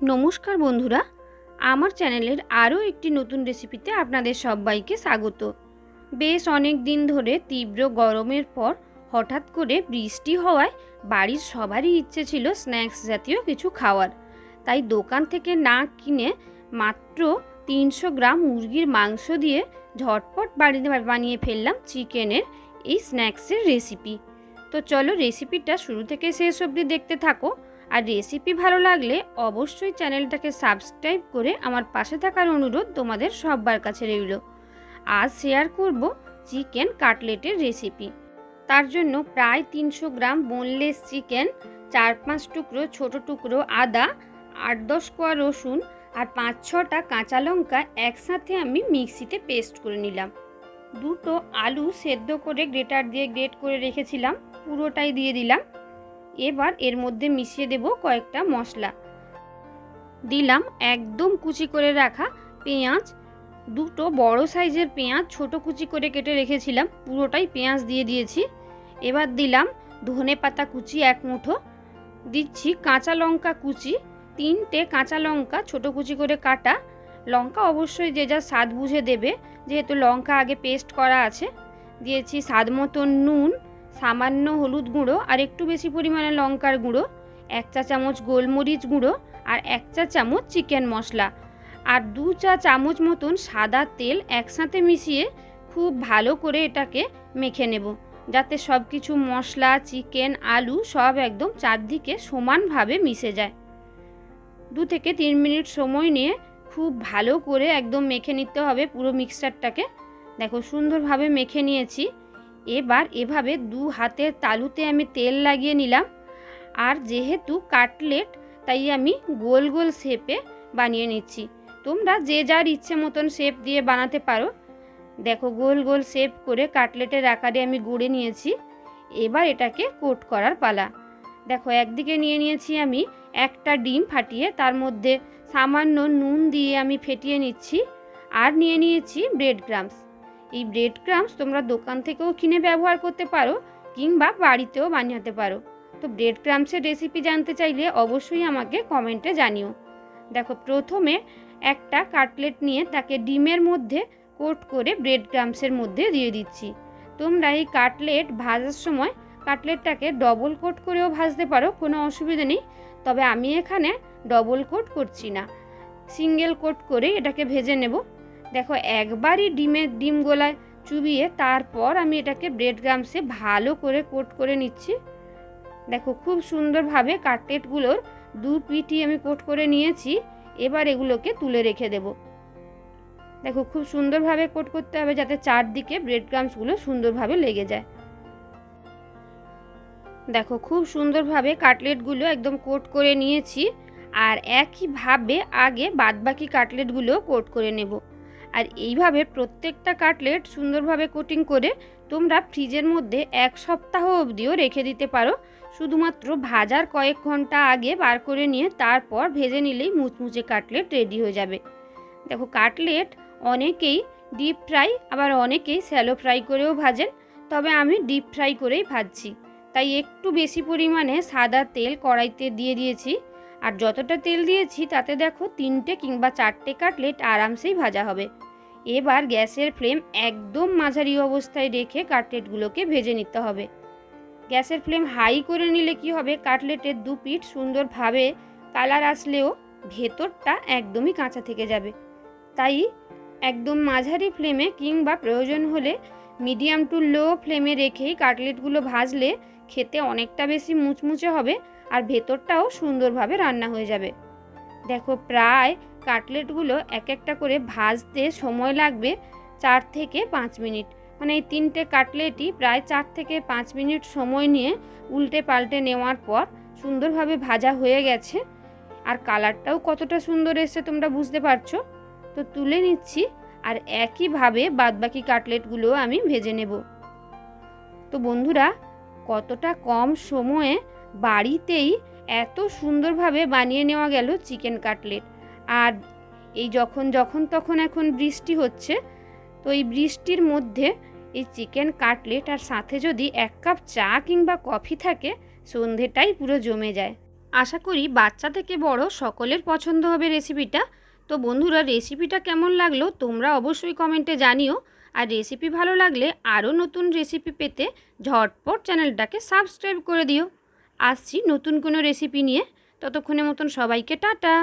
নমস্কার বন্ধুরা, আমার চ্যানেলের আরও একটি নতুন রেসিপিতে আপনাদের সবাইকে স্বাগত। বেশ অনেক দিন ধরে তীব্র গরমের পর হঠাৎ করে বৃষ্টি হওয়ায় বাড়ির সবারই ইচ্ছে ছিল স্ন্যাক্স জাতীয় কিছু খাওয়ার। তাই দোকান থেকে না কিনে মাত্র 300 গ্রাম মুরগির মাংস দিয়ে ঝটপট বাড়িতে বানিয়ে ফেললাম চিকেনের এই স্ন্যাক্সের রেসিপি। তো চলো রেসিপিটা শুরু থেকে শেষ অবধি দেখতে থাকো। আর রেসিপি ভালো লাগলে অবশ্যই চ্যানেলটাকে সাবস্ক্রাইব করে আমার পাশে থাকার অনুরোধ তোমাদের সবার কাছে রইল। আজ শেয়ার করব চিকেন কাটলেটের রেসিপি। তার জন্য প্রায় 300 গ্রাম বোনলেস চিকেন, 4-5 টুকরো ছোট টুকরো আদা, 8-10 কোয়া রসুন আর 5-6টা কাঁচা লঙ্কা একসাথে আমি মিক্সিতে পেস্ট করে নিলাম। দুটো আলু সেদ্ধ করে গ্রেটার দিয়ে গ্রেট করে রেখেছিলাম, পুরোটাই দিয়ে দিলাম। এবার এর মধ্যে মিশিয়ে দেব কয়েকটা মশলা। দিলাম একদম কুচি করে রাখা পেঁয়াজ, দুটো বড় সাইজের পেঁয়াজ ছোট কুচি করে কেটে রেখেছিলাম, পুরোটাই পেঁয়াজ দিয়ে দিয়েছি। এবার দিলাম ধনে পাতা কুচি 1 মুঠো, দিচ্ছি কাঁচা লঙ্কা কুচি 3টে কাঁচা লঙ্কা ছোট কুচি করে কাটা। লঙ্কা অবশ্যই যে যা স্বাদ বুঝে দেবে, যেহেতু লঙ্কা আগে পেস্ট করা আছে। দিয়েছি স্বাদ মতন নুন, সামান্য হলুদ গুঁড়ো আর একটু বেশি পরিমাণে লঙ্কার গুঁড়ো, 1 চা চামচ গোলমরিচ গুঁড়ো আর 1 চা চামচ চিকেন মশলা আর 2 চা চামচ মতন সাদা তেল একসাথে মিশিয়ে খুব ভালো করে এটাকে মেখে নেব, যাতে সব কিছু মশলা, চিকেন, আলু সব একদম চারদিকে সমানভাবে মিশে যায়। 2 থেকে 3 মিনিট সময় নিয়ে খুব ভালো করে একদম মেখে নিতে হবে পুরো মিক্সচারটাকে। দেখো সুন্দরভাবে মেখে নিয়েছি। এবার এভাবে 2 হাতের তালুতে আমি তেল লাগিয়ে নিলাম। আর যেহেতু কাটলেট তাই আমি গোল গোল শেপে বানিয়ে নিচ্ছি। তোমরা যে যার ইচ্ছে মতন শেপ দিয়ে বানাতে পারো। দেখো গোল গোল শেপ করে কাটলেটের আকারে আমি গড়ে নিয়েছি। এবার এটাকে কোট করার পালা। দেখো একদিকে নিয়ে নিয়েছি আমি একটা ডিম ফাটিয়ে, তার মধ্যে সামান্য নুন দিয়ে আমি ফেটিয়ে নিচ্ছি। আর নিয়ে নিয়েছি ব্রেড ক্রাম্বস। এই ব্রেড ক্রাম্বস তোমরা দোকান থেকেও কিনে ব্যবহার করতে পারো কিংবা বাড়িতেও বানাতে পারো। তো ব্রেড ক্রাম্বসের রেসিপি জানতে চাইলে অবশ্যই আমাকে কমেন্টে জানিও। দেখো প্রথমে একটা কাটলেট নিয়ে তাকে ডিমের মধ্যে কোট করে ব্রেড ক্রাম্বসের মধ্যে দিয়ে দিচ্ছি। তোমরা এই কাটলেট ভাজার সময় কাটলেটটাকে ডবল কোট করেও ভাজতে পারো, কোনো অসুবিধা নেই। তবে আমি এখানে ডবল কোট করছি না, সিঙ্গেল কোট করে এটাকে ভেজে নেব। দেখো একবারই ডিম গোলায় চুবিয়ে তারপর আমি এটাকে ব্রেড ক্রাম্বসে ভালো করে কোট করে নিচ্ছি। দেখো খুব সুন্দরভাবে কাটলেটগুলোর 2 পিঠই আমি কোট করে নিয়েছি। এবার এগুলোকে তুলে রেখে দেব। দেখো খুব সুন্দরভাবে কোট করতে হবে যাতে চারদিকে ব্রেড ক্রাম্বসগুলো সুন্দরভাবে লেগে যায়। দেখো খুব সুন্দরভাবে কাটলেটগুলো একদম কোট করে নিয়েছি। আর একইভাবে আগে বাদবাকি কাটলেটগুলো কোট করে নেব। আর এইভাবে প্রত্যেকটা কাটলেট সুন্দরভাবে কোটিং করে তোমরা ফ্রিজের মধ্যে 1 সপ্তাহ অবধিও রেখে দিতে পারো। শুধুমাত্র ভাজার কয়েক ঘন্টা আগে বার করে নিয়ে তারপর ভেজে নিলেই মুচমুচে কাটলেট রেডি হয়ে যাবে। দেখো কাটলেট অনেকেই ডিপ ফ্রাই, আবার অনেকেই শ্যালো ফ্রাই করেও ভাজেন, তবে আমি ডিপ ফ্রাই করেই ভাজছি। তাই একটু বেশি পরিমাণে সাদা তেল কড়াইতে দিয়ে দিয়েছি। আর যতটা তেল দিয়েছি তাতে দেখো 3টে কিংবা 4টে কাটলেট আরামসেই ভাজা হবে। এবার গ্যাসের ফ্লেম একদম মাঝারি অবস্থায় রেখে কাটলেটগুলোকে ভেজে নিতে হবে। গ্যাসের ফ্লেম হাই করে নিলে কি হবে, কাটলেটের 2 পিঠ সুন্দরভাবে কালার আসলেও ভেতরটা একদমই কাঁচা থেকে যাবে। তাই একদম মাঝারি ফ্লেমে কিংবা প্রয়োজন হলে মিডিয়াম টু লো ফ্লেমে রেখেই কাটলেটগুলো ভাজলে খেতে অনেকটা বেশি মুচমুচে হবে আর ভেতরটাও সুন্দরভাবে রান্না হয়ে যাবে। দেখো প্রায় কাটলেটগুলো এক একটা করে ভাজতে সময় লাগবে 4 থেকে 5 মিনিট। মানে এই 3টে কাটলেটই প্রায় 4 থেকে 5 মিনিট সময় নিয়ে উল্টে পাল্টে নেওয়ার পর সুন্দরভাবে ভাজা হয়ে গেছে। আর কালারটাও কতটা সুন্দর এসেছে তোমরা বুঝতে পারছো। তো তুলে নিচ্ছি আর একইভাবে বাদবাকি কাটলেটগুলো আমি ভেজে নেব। তো বন্ধুরা, কতটা কম সময়ে বাড়িতেই এত সুন্দরভাবে বানিয়ে নেওয়া গেল চিকেন কাটলেট। আর এই যখন তখন এখন বৃষ্টি হচ্ছে, তো এই বৃষ্টির মধ্যে এই চিকেন কাটলেট আর সাথে যদি 1 কাপ চা কিংবা কফি থাকে, সন্ধেটাই পুরো জমে যায়। আশা করি বাচ্চা থেকে বড় সকলের পছন্দ হবে রেসিপিটা। তো বন্ধুরা, রেসিপিটা কেমন লাগলো তোমরা অবশ্যই কমেন্টে জানিও। আর রেসিপি ভালো লাগলে আরও নতুন রেসিপি পেতে ঝটপট চ্যানেলটাকে সাবস্ক্রাইব করে দিও। আসছি নতুন কোনো রেসিপি নিয়ে। ততক্ষণের মতন সবাইকে টাটা।